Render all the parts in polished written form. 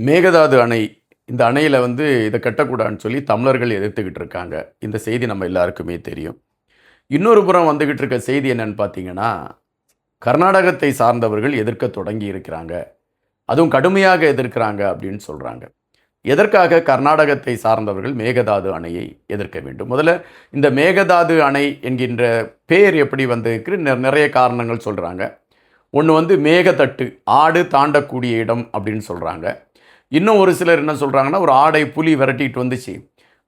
மேகதாது அணை, இந்த அணையில இத கட்டக்கூடாதுன்னு சொல்லி தமிழர்கள் எதிர்த்துக்கிட்டு இருக்காங்க. இந்த செய்தி நம்ம எல்லாருக்குமே தெரியும். இன்னொரு புறம் வந்துகிட்டு இருக்க செய்தி என்னன்னு பார்த்தீங்கன்னா, கர்நாடகத்தை சார்ந்தவர்கள் எதிர்க்க தொடங்கி இருக்கிறாங்க. அதுவும் கடுமையாக எதிர்க்கிறாங்க அப்படின்னு சொல்றாங்க. எதற்காக கர்நாடகத்தை சார்ந்தவர்கள் மேகதாது அணையை எதிர்க்க வேண்டும்? முதல்ல இந்த மேகதாது அணை என்கின்ற பெயர் எப்படி வந்திருக்கு? நிறைய காரணங்கள் சொல்றாங்க. ஒன்று மேகத்தட்டு, ஆடு தாண்டக்கூடிய இடம் அப்படின்னு சொல்றாங்க. இன்னும் ஒரு சிலர் என்ன சொல்கிறாங்கன்னா, ஒரு ஆடை புலி விரட்டிட்டு வந்துச்சு.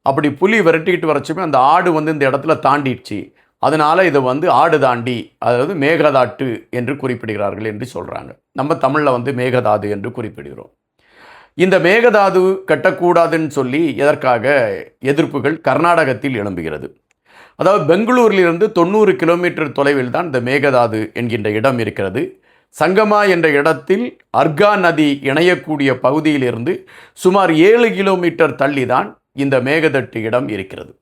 அப்படி புலி விரட்டிட்டு வரச்சுமே அந்த ஆடு இந்த இடத்துல தாண்டிடுச்சு. அதனால் இதை ஆடு தாண்டி, அதாவது மேகதாட்டு என்று குறிப்பிடுகிறார்கள் என்று சொல்கிறாங்க. நம்ம தமிழில் மேகதாது என்று குறிப்பிடுகிறோம். இந்த மேகதாது கட்டக்கூடாதுன்னு சொல்லி எதற்காக எதிர்ப்புகள் கர்நாடகத்தில் எழும்புகிறது. அதாவது பெங்களூரிலிருந்து 90 கிலோமீட்டர் தொலைவில் தான் இந்த மேகதாது என்கின்ற இடம் இருக்கிறது. சங்கமா என்ற இடத்தில் அர்கா நதி இணையக்கூடிய பகுதியிலிருந்து சுமார் 7 கிலோமீட்டர் தள்ளி தான் இந்த மேகதட்டு இடம் இருக்கிறது.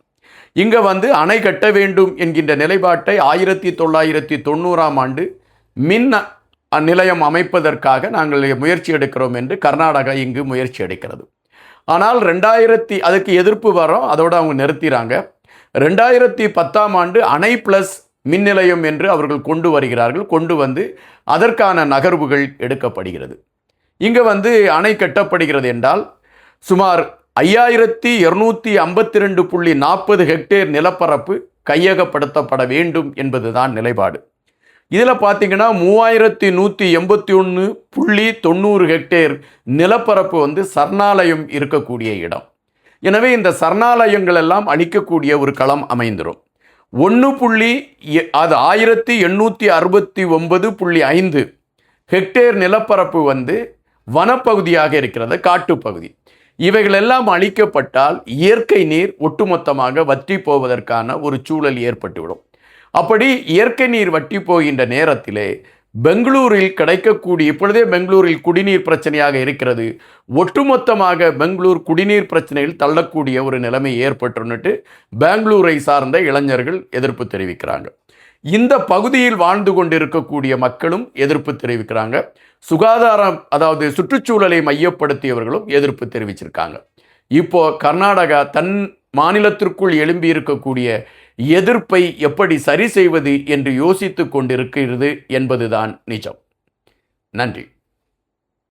இங்கே அணை கட்ட வேண்டும் என்கின்ற நிலைப்பாட்டை 1990ஆம் ஆண்டு மின் நிலையம் அமைப்பதற்காக நாங்கள் முயற்சி எடுக்கிறோம் என்று கர்நாடகா இங்கு முயற்சி எடுக்கிறது. ஆனால் அதுக்கு எதிர்ப்பு வரோம், அதோடு அவங்க நிறுத்திறாங்க. 2010ஆம் ஆண்டு அணை பிளஸ் மின் நிலையம் என்று அவர்கள் கொண்டு வருகிறார்கள். கொண்டு அதற்கான நகர்வுகள் எடுக்கப்படுகிறது. இங்கே அணை கட்டப்படுகிறது என்றால் சுமார் 5252.40 ஹெக்டேர் நிலப்பரப்பு கையகப்படுத்தப்பட வேண்டும் என்பதுதான் நிலைப்பாடு. இதில் பார்த்தீங்கன்னா 3181.90 ஹெக்டேர் நிலப்பரப்பு சரணாலயம் இருக்கக்கூடிய இடம். எனவே இந்த சரணாலயங்கள் எல்லாம் அழிக்கக்கூடிய ஒரு களம் அமைந்துடும். 1869.5 ஹெக்டேர் நிலப்பரப்பு வனப்பகுதியாக இருக்கிறது, காட்டுப்பகுதி. இவைகளெல்லாம் அழிக்கப்பட்டால் இயற்கை நீர் ஒட்டுமொத்தமாக வற்றி போவதற்கான ஒரு சூழல் ஏற்பட்டுவிடும். அப்படி இயற்கை நீர் வற்றி போகின்ற நேரத்திலே பெங்களூரில் கிடைக்கக்கூடிய, இப்பொழுதே பெங்களூரில் குடிநீர் பிரச்சனையாக இருக்கிறது, ஒட்டுமொத்தமாக பெங்களூர் குடிநீர் பிரச்சனையில் தள்ளக்கூடிய ஒரு நிலைமை ஏற்பட்டுன்னுட்டு பெங்களூரை சார்ந்த இளைஞர்கள் எதிர்ப்பு தெரிவிக்கிறாங்க. இந்த பகுதியில் வாழ்ந்து கொண்டிருக்கக்கூடிய மக்களும் எதிர்ப்பு தெரிவிக்கிறாங்க. சுகாதாரம், அதாவது சுற்றுச்சூழலை மையப்படுத்தியவர்களும் எதிர்ப்பு தெரிவிச்சிருக்காங்க. இப்போ கர்நாடகா தன் மாநிலத்திற்குள் எழும்பி இருக்கக்கூடிய எதிர்ப்பை எப்படி சரி செய்வது என்று யோசித்து கொண்டிருக்கிறது என்பதுதான் நிஜம். நன்றி.